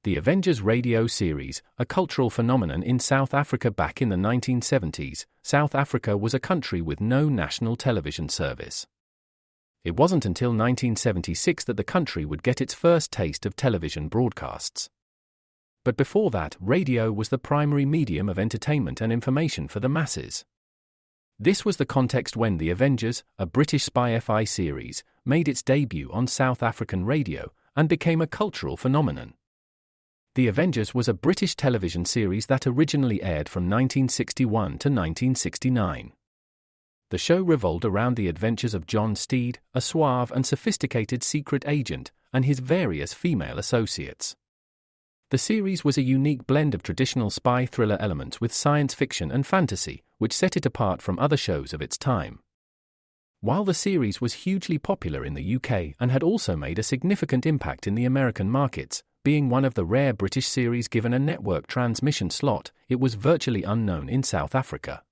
The Avengers radio series, a cultural phenomenon in South Africa back in the 1970s, South Africa was a country with no national television service. It wasn't until 1976 that the country would get its first taste of television broadcasts. But before that, radio was the primary medium of entertainment and information for the masses. This was the context when The Avengers, a British spy-fi series, made its debut on South African radio and became a cultural phenomenon. The Avengers was a British television series that originally aired from 1961 to 1969. The show revolved around the adventures of John Steed, a suave and sophisticated secret agent, and his various female associates. The series was a unique blend of traditional spy thriller elements with science fiction and fantasy, which set it apart from other shows of its time. While the series was hugely popular in the UK and had also made a significant impact in the American markets, being one of the rare British series given a network transmission slot, it was virtually unknown in South Africa.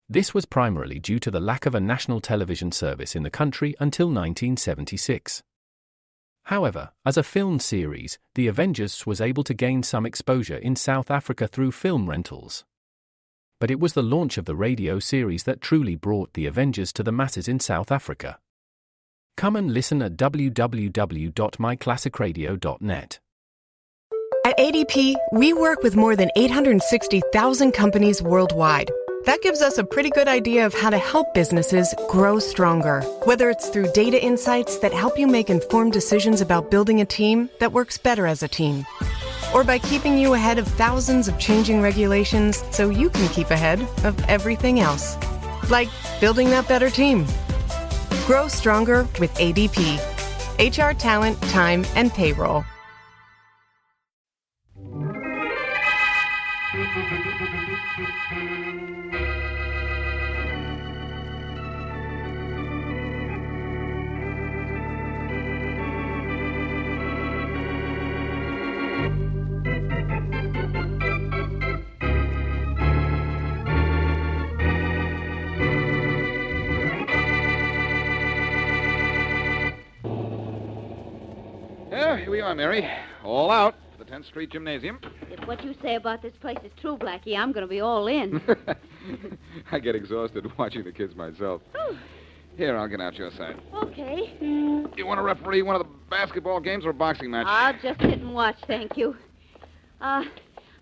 This was primarily due to the lack of a national television service in the country until 1976. However, as a film series, The Avengers was able to gain some exposure in South Africa through film rentals. But it was the launch of the radio series that truly brought The Avengers to the masses in South Africa. Come and listen at www.myclassicradio.net. At ADP, we work with more than 860,000 companies worldwide. That gives us a pretty good idea of how to help businesses grow stronger. Whether it's through data insights that help you make informed decisions about building a team that works better as a team, or by keeping you ahead of thousands of changing regulations so you can keep ahead of everything else. Like building that better team. Grow stronger with ADP. HR, talent, time, and payroll. Here we are, Mary. All out for the 10th Street Gymnasium. If what you say about this place is true, Blackie, I'm going to be all in. I get exhausted watching the kids myself. Oh. Here, I'll get out your side. Okay. You want to referee one of the basketball games or a boxing match? I'll just sit and watch, thank you. How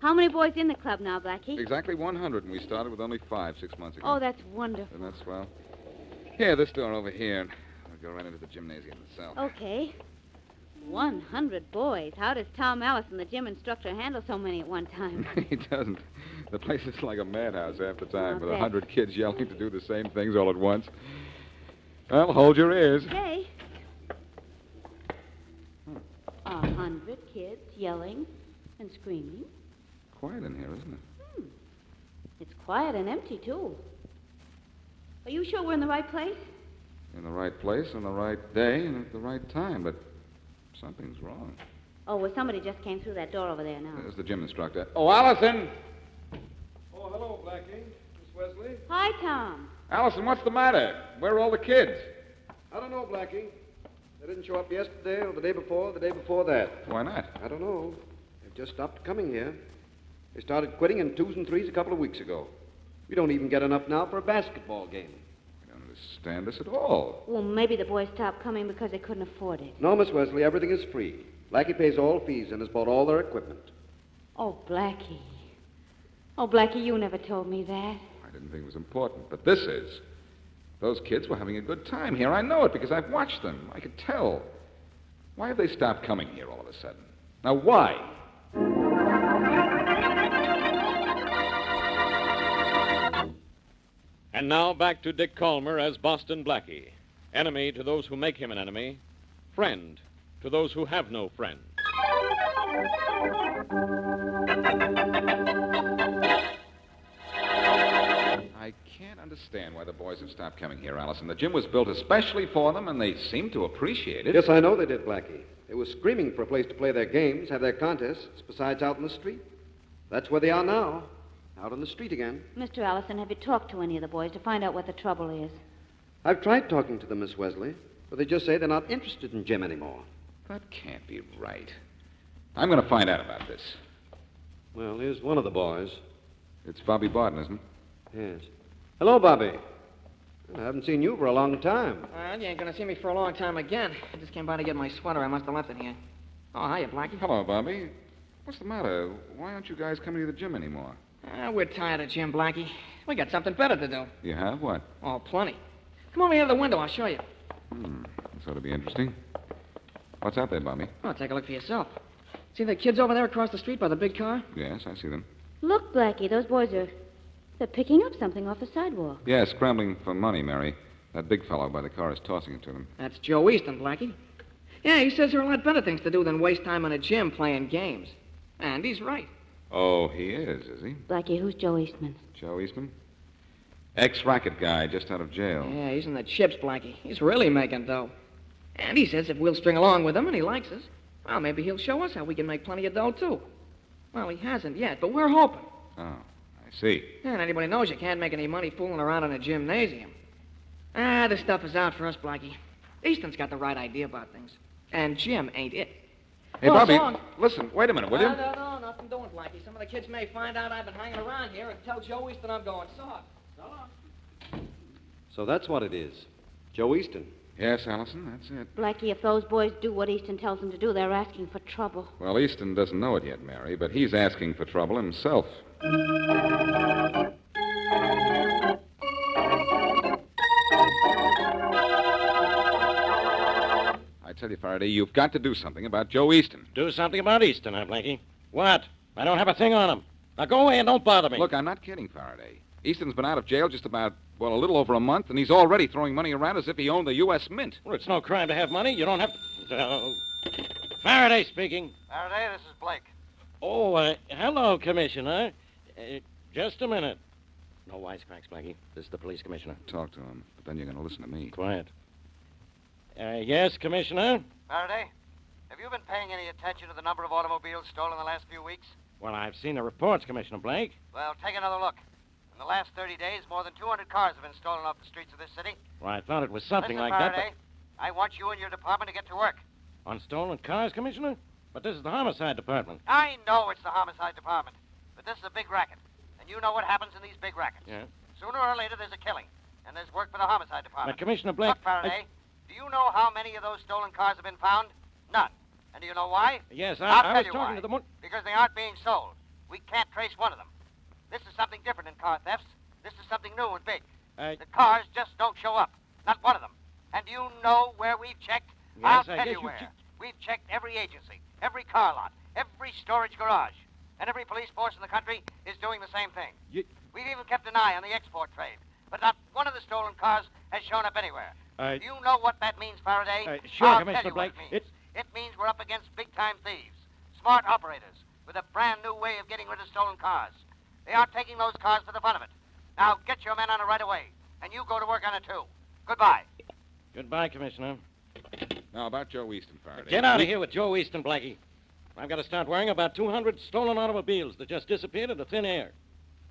many boys in the club now, Blackie? Exactly 100, and we started with only 5 6 months ago. Oh, that's wonderful. Isn't that swell? Here, this door over here. I'll go right into the gymnasium itself. Okay. 100 boys. How does Tom Allison, the gym instructor, handle so many at one time? He doesn't. The place is like a madhouse half the time, with bet. 100 kids yelling to do the same things all at once. Well, hold your ears. Okay. 100 kids yelling and screaming. Quiet in here, isn't it? It's quiet and empty, too. Are you sure we're in the right place? In the right place, on the right day, and at the right time, but something's wrong. Oh, well, somebody just came through that door over there now. There's the gym instructor. Oh, Allison! Oh, hello, Blackie. Miss Wesley? Hi, Tom. Allison, what's the matter? Where are all the kids? I don't know, Blackie. They didn't show up yesterday or the day before that. Why not? I don't know. They've just stopped coming here. They started quitting in 2s and 3s a couple of weeks ago. We don't even get enough now for a basketball game. I don't understand this at all. Well, maybe the boys stopped coming because they couldn't afford it. No, Miss Wesley, everything is free. Blackie pays all fees and has bought all their equipment. Oh, Blackie. Oh, Blackie, you never told me that. I didn't think it was important, but this is. Those kids were having a good time here. I know it because I've watched them. I could tell. Why have they stopped coming here all of a sudden? Now, why? And now back to Dick Calmer as Boston Blackie. Enemy to those who make him an enemy. Friend to those who have no friend. I can't understand why the boys have stopped coming here, Allison. The gym was built especially for them, and they seem to appreciate it. Yes, I know they did, Blackie. They were screaming for a place to play their games, have their contests, besides out in the street. That's where they are now, out on the street again. Mr. Allison, have you talked to any of the boys to find out what the trouble is? I've tried talking to them, Miss Wesley, but they just say they're not interested in gym anymore. That can't be right. I'm going to find out about this. Well, here's one of the boys. It's Bobby Barton, isn't it? Yes. Hello, Bobby. I haven't seen you for a long time. Well, you ain't gonna see me for a long time again. I just came by to get my sweater. I must have left it here. Oh, hiya, Blackie. Hello, Bobby. What's the matter? Why aren't you guys coming to the gym anymore? We're tired of gym, Blackie. We got something better to do. You have? What? Oh, plenty. Come over here to the window. I'll show you. This ought to be interesting. What's out there, Bobby? Oh, take a look for yourself. See the kids over there across the street by the big car? Yes, I see them. Look, Blackie, those boys they're picking up something off the sidewalk. Yeah, scrambling for money, Mary. That big fellow by the car is tossing it to them. That's Joe Easton, Blackie. Yeah, he says there are a lot better things to do than waste time in a gym playing games. And he's right. Oh, he is he? Blackie, who's Joe Eastman? Joe Eastman? Ex-racket guy, just out of jail. Yeah, he's in the chips, Blackie. He's really making dough. And he says if we'll string along with him and he likes us, well, maybe he'll show us how we can make plenty of dough, too. Well, he hasn't yet, but we're hoping. Oh, I see. And anybody knows you can't make any money fooling around in a gymnasium. This stuff is out for us, Blackie. Easton's got the right idea about things. And Jim ain't it. Hey, Oh, Bobby, so long. listen, wait a minute, will you? No, nothing doing, Blackie. Some of the kids may find out I've been hanging around here and tell Joe Easton I'm going soft. So long. So that's what it is. Joe Easton. Yes, Allison, that's it. Blackie, if those boys do what Easton tells them to do, they're asking for trouble. Well, Easton doesn't know it yet, Mary, but he's asking for trouble himself. I tell you, Faraday, you've got to do something about Joe Easton. Do something about Easton, huh, Blackie? What? I don't have a thing on him. Now go away and don't bother me. Look, I'm not kidding, Faraday. Easton's been out of jail just about, a little over a month, and he's already throwing money around as if he owned the U.S. Mint. Well, it's no crime to have money. You don't have to... Faraday speaking. Faraday, this is Blake. Oh, hello, Commissioner. Just a minute. No wisecracks, Blackie. This is the police commissioner. Talk to him, but then you're going to listen to me. Quiet. Yes, Commissioner? Faraday, have you been paying any attention to the number of automobiles stolen the last few weeks? Well, I've seen the reports, Commissioner Blake. Well, take another look. In the last 30 days, more than 200 cars have been stolen off the streets of this city. Well, I thought it was something Listen, like Faraday, that. I want you and your department to get to work. On stolen cars, Commissioner? But this is the homicide department. I know it's the homicide department, but this is a big racket. And you know what happens in these big rackets. Yeah. Sooner or later, there's a killing. And there's work for the homicide department. But, Commissioner Blake... Look, Faraday, do you know how many of those stolen cars have been found? None. And do you know why? Yes, I'll I tell was you talking why. to the... Because they aren't being sold. We can't trace one of them. This is something different in car thefts. This is something new and big. The cars just don't show up. Not one of them. And do you know where we've checked? Yes, I'll I tell guess you you where. che- We've checked every agency, every car lot, every storage garage. And every police force in the country is doing the same thing. We've even kept an eye on the export trade. But not one of the stolen cars has shown up anywhere. Do you know what that means, Faraday? Sure, I'll Commissioner tell you what Blake. it means. It means we're up against big-time thieves, smart operators, with a brand-new way of getting rid of stolen cars. They aren't taking those cars for the fun of it. Now, get your men on it right away, and you go to work on it, too. Goodbye. Goodbye, Commissioner. Now, about Joe Easton, Faraday. Get out of here with Joe Easton, Blackie. I've got to start worrying about 200 stolen automobiles that just disappeared into thin air.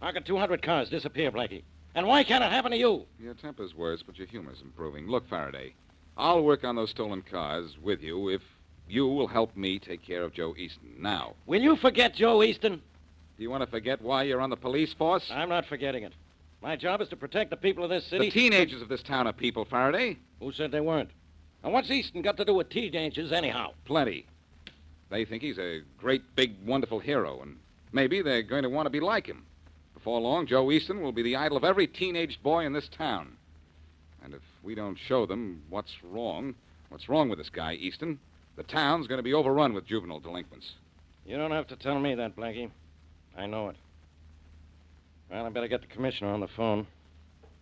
How could 200 cars disappear, Blackie? And why can't it happen to you? Your temper's worse, but your humor's improving. Look, Faraday, I'll work on those stolen cars with you if you will help me take care of Joe Easton. Now, Will you forget Joe Easton? do you want to forget why you're on the police force? I'm not forgetting it. My job is to protect the people of this city. The teenagers of this town are people, Faraday. Who said they weren't? And what's Easton got to do with teenagers, anyhow? Plenty. They think he's a great, big, wonderful hero, and maybe they're going to want to be like him. Before long, Joe Easton will be the idol of every teenage boy in this town. And if we don't show them what's wrong with this guy, Easton, the town's going to be overrun with juvenile delinquents. You don't have to tell me that, Blackie. I know it. Well, I better get the commissioner on the phone.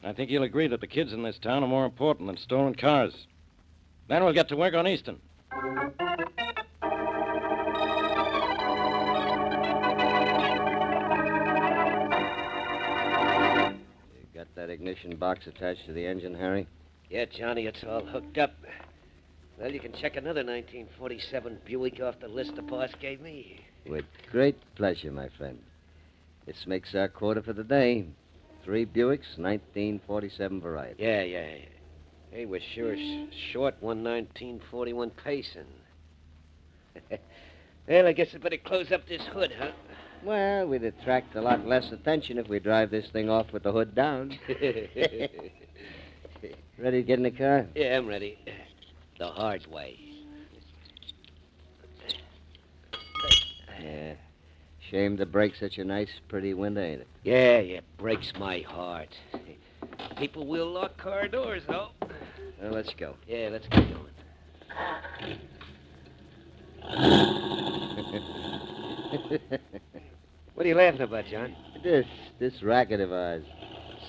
I think he'll agree that the kids in this town are more important than stolen cars. Then we'll get to work on Easton. You got that ignition box attached to the engine, Harry? Yeah, Johnny, it's all hooked up. Well, you can check another 1947 Buick off the list the boss gave me. With great pleasure, my friend. This makes our quarter for the day. 3 Buicks, 1947 variety. Yeah. Hey, we're sure short one 1941 Payson. Well, I guess I better close up this hood, huh? Well, we'd attract a lot less attention if we drive this thing off with the hood down. Ready to get in the car? Yeah, I'm ready. The hard way. Yeah. Shame the breaks such a nice, pretty window, ain't it? Yeah, breaks my heart. People will lock car doors, though. Well, let's go. Yeah, let's get going. What are you laughing about, John? This racket of ours.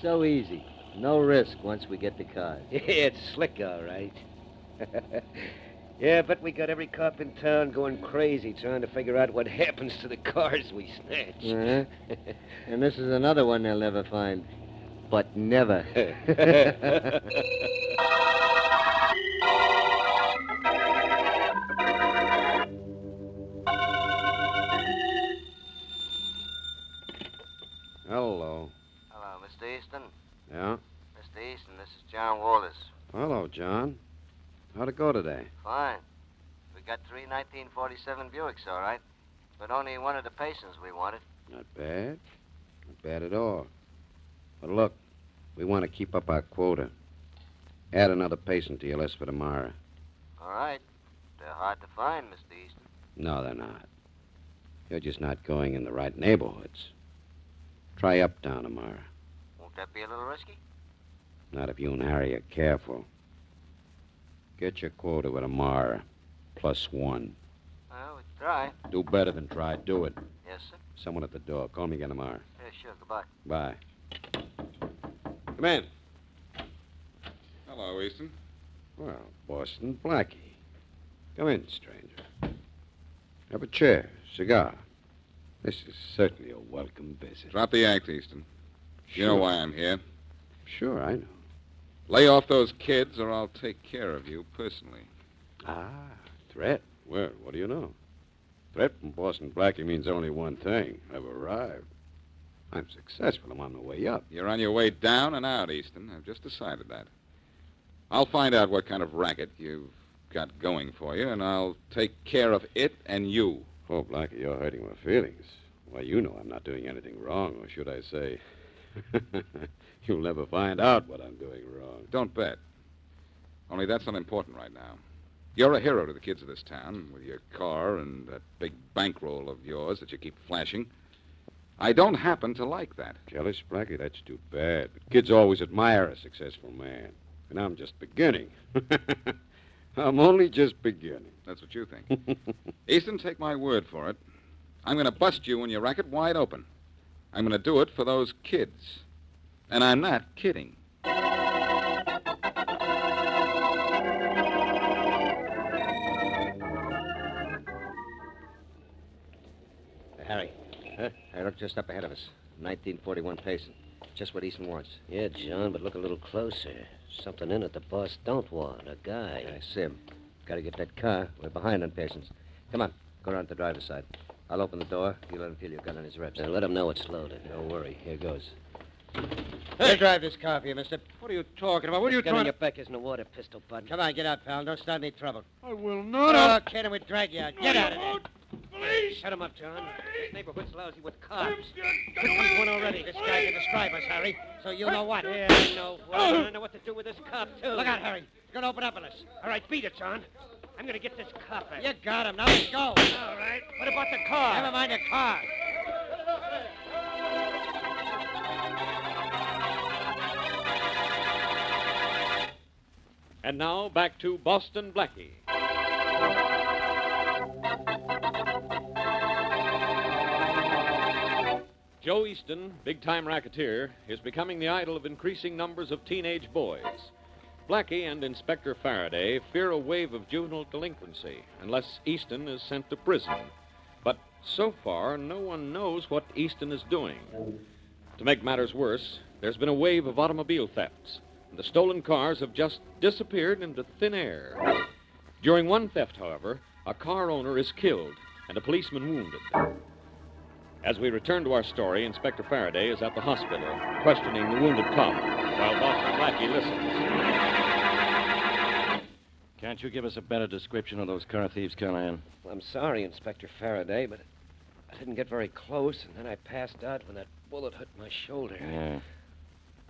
So easy. No risk once we get the car. Yeah, it's slick, all right. Yeah, but we got every cop in town going crazy trying to figure out what happens to the cars we snatch. Uh-huh. And this is another one they'll never find. But never. Hello. Hello, Mr. Easton. Yeah? Mr. Easton, this is John Walters. Hello, John. How'd it go today? Fine. We got 3 1947 Buicks, all right. But only one of the patients we wanted. Not bad. Not bad at all. But look, we want to keep up our quota. Add another patient to your list for tomorrow. All right. They're hard to find, Mr. Easton. No, they're not. You're just not going in the right neighborhoods. Try uptown tomorrow. Won't that be a little risky? Not if you and Harry are careful. Get your quota with Amara. +1. Well, we try. Do better than try. Do it. Yes, sir. Someone at the door. Call me again tomorrow. Yeah, sure. Goodbye. Bye. Come in. Hello, Easton. Well, Boston Blackie. Come in, stranger. Have a chair, cigar. This is certainly a welcome visit. Drop the act, Easton. You know why I'm here. Sure, I know. Lay off those kids or I'll take care of you personally. Ah, threat. Well, what do you know? Threat from Boston Blackie means only one thing. I've arrived. I'm successful. I'm on the way up. You're on your way down and out, Easton. I've just decided that. I'll find out what kind of racket you've got going for you, and I'll take care of it and you. Oh, Blackie, you're hurting my feelings. Why, you know I'm not doing anything wrong, or should I say, you'll never find out what I'm doing wrong. Don't bet. Only that's not important right now. You're a hero to the kids of this town, with your car and that big bankroll of yours that you keep flashing. I don't happen to like that. Jealous, Blackie? That's too bad. But kids always admire a successful man. And I'm just beginning. I'm only just beginning. That's what you think. Easton, take my word for it. I'm going to bust you and your racket wide open. I'm going to do it for those kids. And I'm not kidding. Harry. Huh? Hey, look just up ahead of us. 1941 patient. Just what Easton wants. Yeah, John, but look a little closer. Something in it the boss don't want. A guy. Sim. Got to get that car. We're behind on patients. Come on. Go around to the driver's side. I'll open the door. You let him feel your gun on his ribs. Let him know it's loaded. Don't worry. Here goes. Hey. I'll drive this car for you, mister. What are you talking about? What are you Gun trying in to... your back isn't a water pistol, bud. Come on, get out, pal. Don't start any trouble. I will not... Oh, kid, and we'll drag you out. Get out of there. Police! Shut him up, John. This neighborhood's lousy with cops. Get Here away! comes one already. This guy can describe us, Harry. So you'll know what. Yeah, I know. Well, I know what to do with this cop, too. Look out, Harry. He's going to open up on us. All right, beat it, John. I'm going to get this cop back. You got him. Now let's go. All right. What about the car? Never mind the car. And now, back to Boston Blackie. Joe Easton, big-time racketeer, is becoming the idol of increasing numbers of teenage boys. Blackie and Inspector Faraday fear a wave of juvenile delinquency unless Easton is sent to prison. But so far, no one knows what Easton is doing. To make matters worse, there's been a wave of automobile thefts. The stolen cars have just disappeared into thin air. During one theft, however, a car owner is killed and a policeman wounded. As we return to our story, Inspector Faraday is at the hospital, questioning the wounded cop, while Boston Blackie listens. Can't you give us a better description of those car thieves, Callahan? Well, I'm sorry, Inspector Faraday, but I didn't get very close, and then I passed out when that bullet hit my shoulder. Yeah.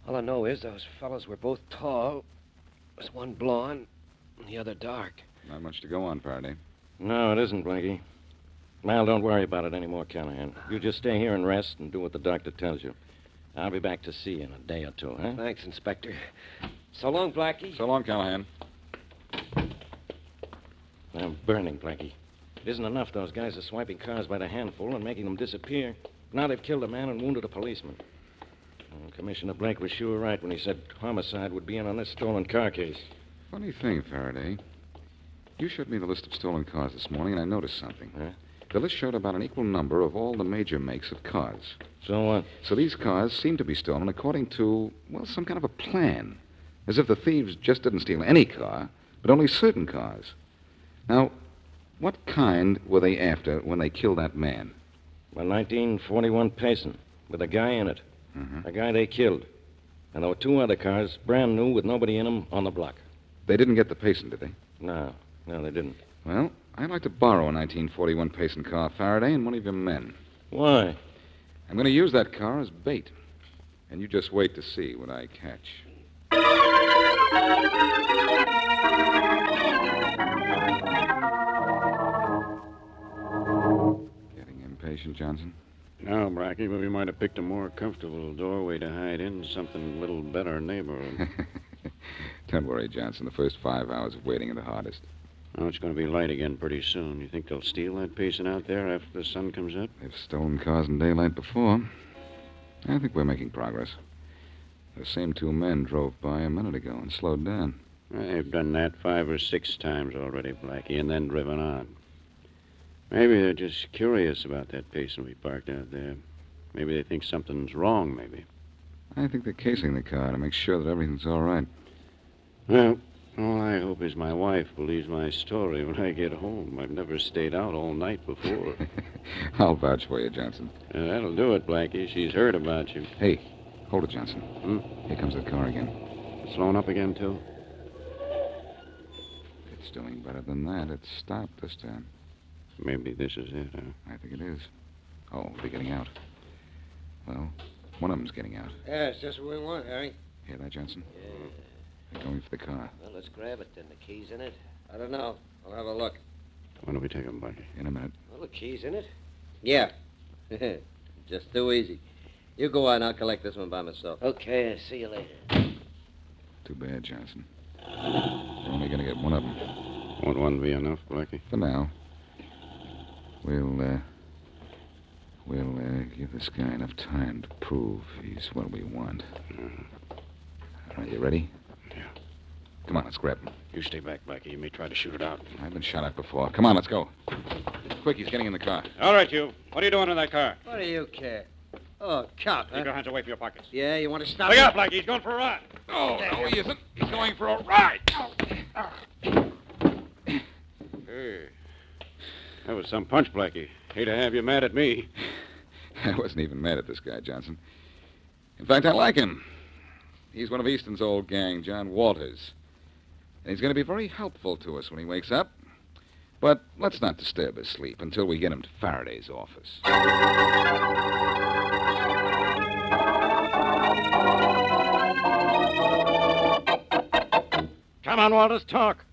All I know is those fellows were both tall. There was one blonde and the other dark. Not much to go on, Faraday. No, it isn't, Blackie. Well, don't worry about it anymore, Callahan. You just stay here and rest and do what the doctor tells you. I'll be back to see you in a day or two, huh? Thanks, Inspector. So long, Blackie. So long, Callahan. I'm burning, Blackie. It isn't enough those guys are swiping cars by the handful and making them disappear. Now they've killed a man and wounded a policeman. Commissioner Blake was sure right when he said homicide would be in on this stolen car case. Funny thing, Faraday. You showed me the list of stolen cars this morning, and I noticed something. Huh? The list showed about an equal number of all the major makes of cars. So what? So these cars seem to be stolen according to, well, some kind of a plan. As if the thieves just didn't steal any car, but only certain cars. Now, what kind were they after when they killed that man? A 1941 Payson with a guy in it. Mm-hmm. A guy they killed. And there were two other cars, brand new, with nobody in them, on the block. They didn't get the Payson, did they? No, they didn't. Well, I'd like to borrow a 1941 Payson car, Faraday, and one of your men. Why? I'm going to use that car as bait. And you just wait to see what I catch. Getting impatient, Johnson? No, Blackie, but we might have picked a more comfortable doorway to hide in, something a little better neighborhood. Don't worry, Johnson. The first 5 hours of waiting are the hardest. Oh, it's going to be light again pretty soon. You think they'll steal that Payson out there after the sun comes up? They've stolen cars in daylight before. I think we're making progress. The same two men drove by a minute ago and slowed down. They've done that 5 or 6 times already, Blackie, and then driven on. Maybe they're just curious about that Payson we parked out there. Maybe they think something's wrong, maybe. I think they're casing the car to make sure that everything's all right. Well, all I hope is my wife believes my story when I get home. I've never stayed out all night before. I'll vouch for you, Johnson. That'll do it, Blackie. She's heard about you. Hey, hold it, Johnson. Here comes the car again. Slowing up again, too? It's doing better than that. It's stopped this time. Maybe this is it, huh? I think it is. Oh, they're getting out. Well, one of them's getting out. Yeah, it's just what we want, Harry. Hear that, Johnson? Yeah. They're going for the car. Well, let's grab it then. The key's in it? I don't know. I'll have a look. When do we take them, Blackie? In a minute. Well, the key's in it? Yeah. Just too easy. You go on. I'll collect this one by myself. Okay, I'll see you later. Too bad, Johnson. We're only going to get one of them. Won't one be enough, Blackie? For now. We'll give this guy enough time to prove he's what we want. All right, you ready? Yeah. Come on, let's grab him. You stay back, Blackie. You may try to shoot it out. I've been shot at before. Come on, let's go. Quick, he's getting in the car. All right, you. What are you doing in that car? What do you care? Oh, cop, Keep your hands away from your pockets. Yeah, you want to stop Look me? out, Blackie. He's going for a ride. Oh, no, he isn't. He's going for a ride. Hey. That was some punch, Blackie. Hate to have you mad at me. I wasn't even mad at this guy, Johnson. In fact, I like him. He's one of Easton's old gang, John Walters. And he's going to be very helpful to us when he wakes up. But let's not disturb his sleep until we get him to Faraday's office. Come on, Walters, talk.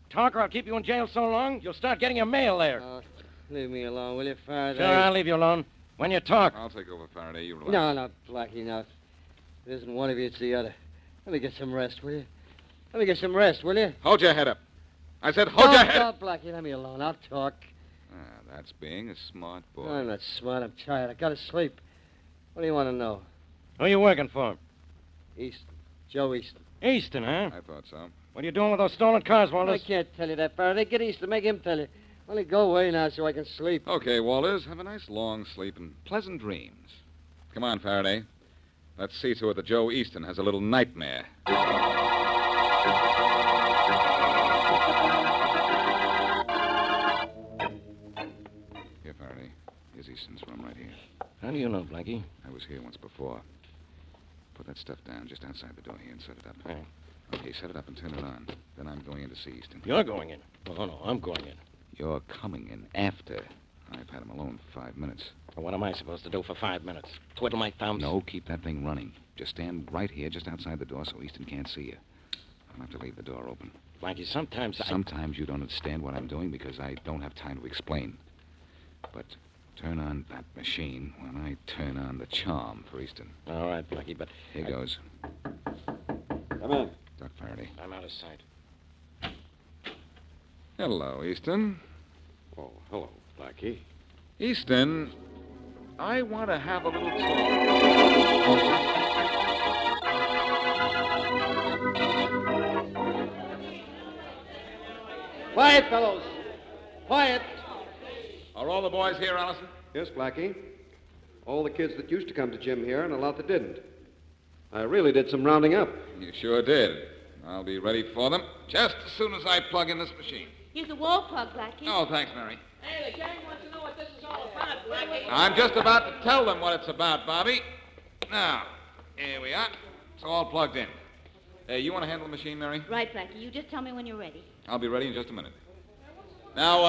Talk, or I'll keep you in jail so long, you'll start getting your mail there. Leave me alone, will you, Faraday? Sure, I'll leave you alone. When you talk. I'll take over, Faraday. You relax. No, Blackie, no. It isn't one of you, it's the other. Let me get some rest, will you? Let me get some rest, will you? Hold your head up. I said hold your head up. No, Blackie, let me alone. I'll talk. That's being a smart boy. I'm not smart. I'm tired. I gotta sleep. What do you want to know? Who are you working for? Easton. Joe Easton. Easton, huh? I thought so. What are you doing with those stolen cars, I Walters? can't tell you that, Faraday. Get Easton. Make him tell you. Only go away now so I can sleep. Okay, Walters. Have a nice long sleep and pleasant dreams. Come on, Faraday. Let's see to it that Joe Easton has a little nightmare. Here, Faraday. Here's Easton's room right here. How do you know, Blackie? I was here once before. Put that stuff down just outside the door here and set it up. Right. Okay, set it up and turn it on. Then I'm going in to see Easton. You're going in. Oh, no, I'm going in. You're coming in after I've had him alone for 5 minutes. Well, what am I supposed to do for 5 minutes? Twiddle my thumbs? No, keep that thing running. Just stand right here, just outside the door, so Easton can't see you. I'll have to leave the door open. Blackie, sometimes Sometimes you don't understand what I'm doing because I don't have time to explain. But turn on that machine when I turn on the charm for Easton. All right, Blackie, but... Here goes. Come in. Doc Faraday. I'm out of sight. Hello, Easton. Oh, hello, Blackie. Easton, I want to have a little talk. Quiet, fellows. Quiet. Are all the boys here, Allison? Yes, Blackie. All the kids that used to come to gym here and a lot that didn't. I really did some rounding up. You sure did. I'll be ready for them just as soon as I plug in this machine. Use the wall plug, Blackie. Oh, thanks, Mary. Hey, the gang wants to know what this is all about, Blackie. I'm just about to tell them what it's about, Bobby. Now, here we are. It's all plugged in. Hey, you want to handle the machine, Mary? Right, Blackie. You just tell me when you're ready. I'll be ready in just a minute. Now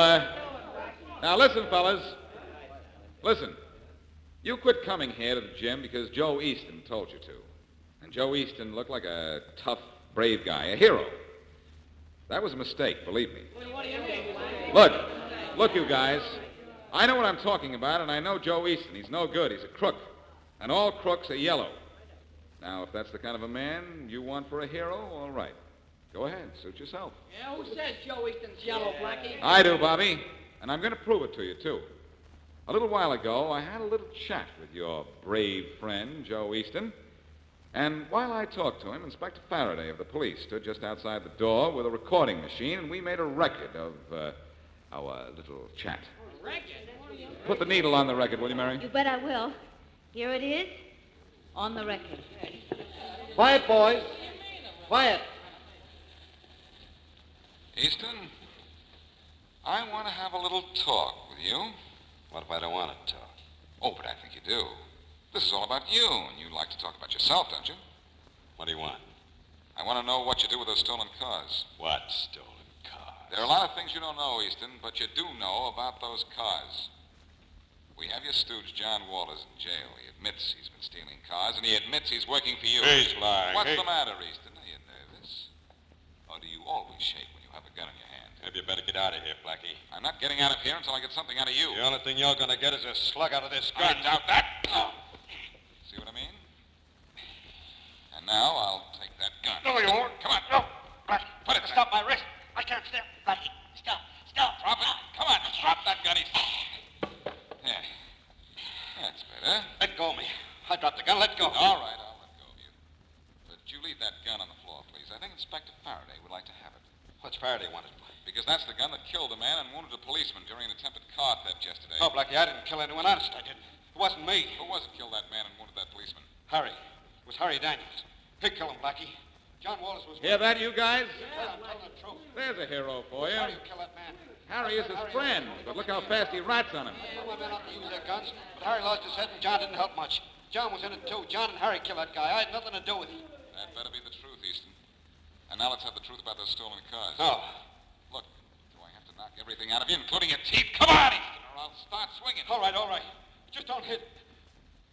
listen, fellas. Listen. You quit coming here to the gym because Joe Easton told you to. And Joe Easton looked like a tough, brave guy, a hero. That was a mistake, believe me. What do you mean? Look, you guys. I know what I'm talking about, and I know Joe Easton. He's no good. He's a crook. And all crooks are yellow. Now, if that's the kind of a man you want for a hero, all right. Go ahead. Suit yourself. Yeah, who says Joe Easton's yellow, Blackie? I do, Bobby. And I'm going to prove it to you, too. A little while ago, I had a little chat with your brave friend, Joe Easton. And while I talked to him, Inspector Faraday of the police stood just outside the door with a recording machine, and we made a record of our little chat. Record? Put the needle on the record, will you, Mary? You bet I will. Here it is, on the record. Quiet, boys. Quiet. Easton, I want to have a little talk with you. What if I don't want to talk? Oh, but I think you do. This is all about you, and you like to talk about yourself, don't you? What do you want? I want to know what you do with those stolen cars. What stolen cars? There are a lot of things you don't know, Easton, but you do know about those cars. We have your stooge, John Walters, in jail. He admits he's been stealing cars, and he admits he's working for you. He's lying. What's the matter, Easton? Are you nervous? Or do you always shake when you have a gun in your hand? Maybe you better get out of here, Blackie. I'm not getting out of here until I get something out of you. The only thing you're going to get is a slug out of this gun. I doubt that. See what I mean? And now I'll take that gun. No, you won't. Come on. No. Blackie, Put it stop my wrist. I can't stop. Blackie, stop. Stop. Drop it. Come on. Drop that gun, Easton. Yeah. That's better. Let go of me. I dropped the gun. Let go. All right, I'll let go of you. But you leave that gun on the floor, please. I think Inspector Faraday would like to have it. What's Faraday wanted? Because that's the gun that killed a man and wounded a policeman during an attempted car theft yesterday. No, Blackie, I didn't kill anyone. Honest, I didn't. It wasn't me. Who was it killed that man and wounded that policeman? Harry. It was Harry Daniels. He killed him, Blackie. John Wallace was... Hear that, you guys? Yeah, I'm telling the truth. There's a hero for you. How do you kill that man? Harry is his friend, but look how fast he rats on him. I told my men not to use their guns, but Harry lost his head and John didn't help much. John was in it, too. John and Harry killed that guy. I had nothing to do with it. That better be the truth, Easton. And now let's have the truth about those stolen cars. No. Look, do I have to knock everything out of you, including your teeth? Come on, Easton, or I'll start swinging. All right, all right. Just don't hit.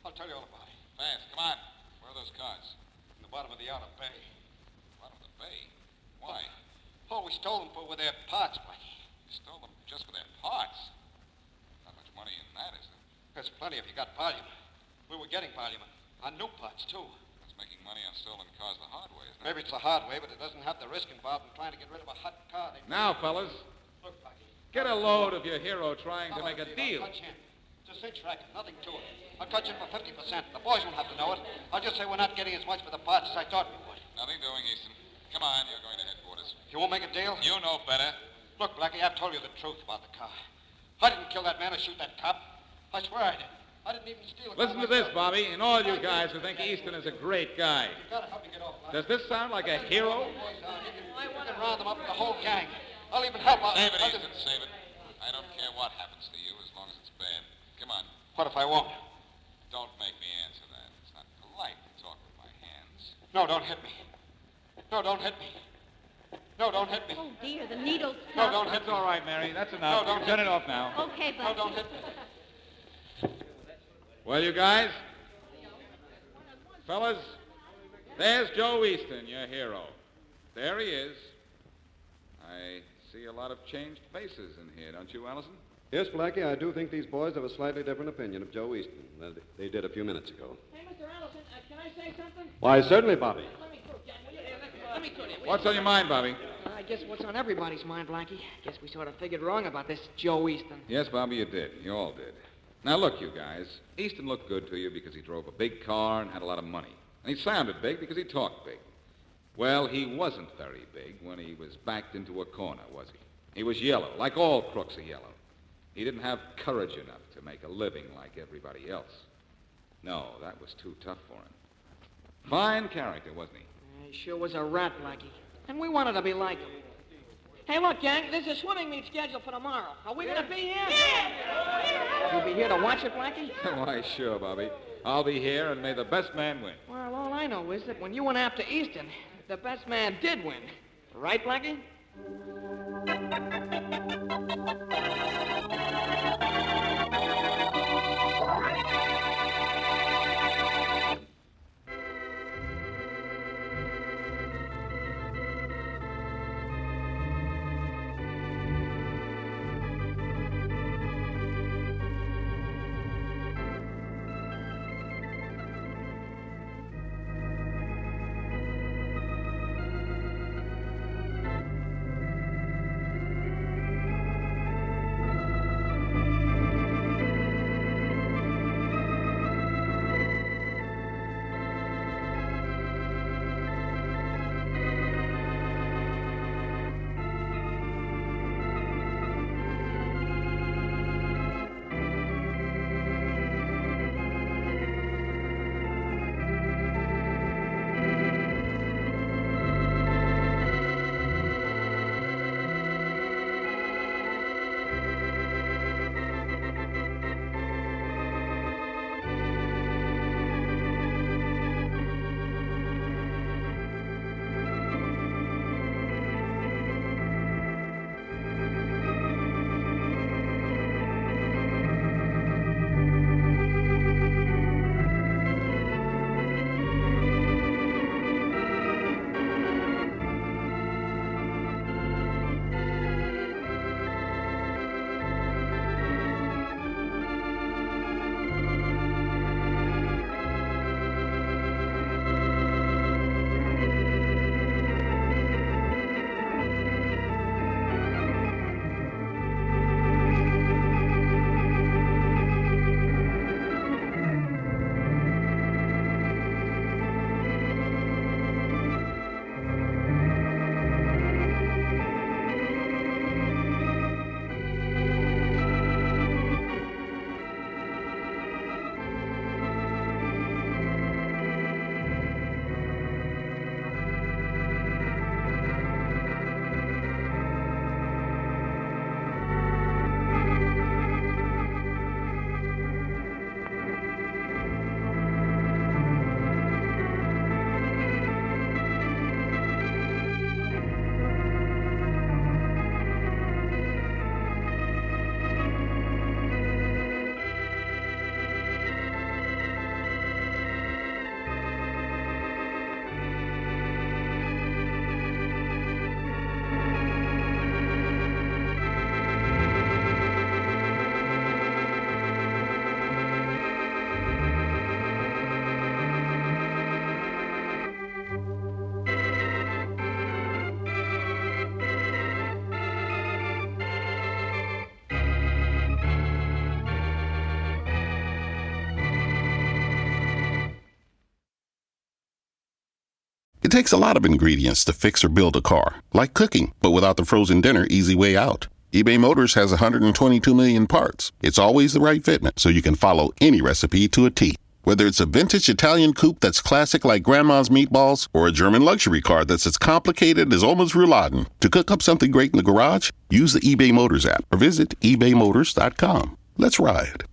I'll tell you all about it. Fast, come on. Where are those cars? In the bottom of the outer bay. Bottom of the bay? Why? Oh, we stole them with their parts, Blackie. You stole them just for their parts. Not much money in that, is there? There's plenty if you got volume. We were getting volume on new parts, too. That's making money on stolen cars the hard way, isn't it? Maybe it's the hard way, but it doesn't have the risk involved in trying to get rid of a hot car. Now, fellas, Look, Blackie. get a load of your hero trying to make a deal. I'll cut you in. It's a cinch racket, nothing to it. I'll cut you in for 50%. The boys won't have to know it. I'll just say we're not getting as much for the parts as I thought we would. Nothing doing, Easton. Come on, you're going to headquarters. You won't make a deal? You know better. Look, Blackie, I've told you the truth about the car. I didn't kill that man or shoot that cop. I swear I did. I didn't even steal a car Listen to this, myself. Bobby, and all you guys who think Easton is a great guy. You gotta help me get off, Blackie. Does this sound like a hero? I want to round them up with the whole gang. I'll even help out. Save it, Easton, save it. I don't care what happens to you as long as it's bad. Come on. What if I won't? Don't make me answer that. It's not polite to talk with my hands. No, don't hit me. No, don't hit me. No, don't hit me. Oh, dear, the needle's No, tough. don't hit me. That's all right, Mary. That's enough. No, don't Turn hit it me. off now. Okay, No, Blackie. don't hit me. Well, you guys, fellas, there's Joe Easton, your hero. There he is. I see a lot of changed faces in here, don't you, Allison? Yes, Blackie, I do think these boys have a slightly different opinion of Joe Easton than they did a few minutes ago. Hey, Mr. Allison, can I say something? Why, certainly, Bobby. Let me through, Jack. Let me through there. What's on your mind, Bobby? I guess what's on everybody's mind, Blackie. Guess we sort of figured wrong about this Joe Easton. Yes, Bobby, you did. You all did. Now, look, you guys. Easton looked good to you because he drove a big car and had a lot of money. And he sounded big because he talked big. Well, he wasn't very big when he was backed into a corner, was he? He was yellow, like all crooks are yellow. He didn't have courage enough to make a living like everybody else. No, that was too tough for him. Fine character, wasn't he? He sure was a rat, Blackie. And we wanted to be like him. Hey, look, gang, there's a swimming meet scheduled for tomorrow. Are we going to be here? Yeah! You'll be here to watch it, Blackie? Why, sure, Bobby. I'll be here, and may the best man win. Well, all I know is that when you went after Easton, the best man did win. Right, Blackie? It takes a lot of ingredients to fix or build a car, like cooking, but without the frozen dinner easy way out. eBay Motors has 122 million parts. It's always the right fitment, so you can follow any recipe to a T. Whether it's a vintage Italian coupe that's classic like Grandma's meatballs, or a German luxury car that's as complicated as Oma's rouladen, to cook up something great in the garage, use the eBay Motors app or visit ebaymotors.com. Let's ride.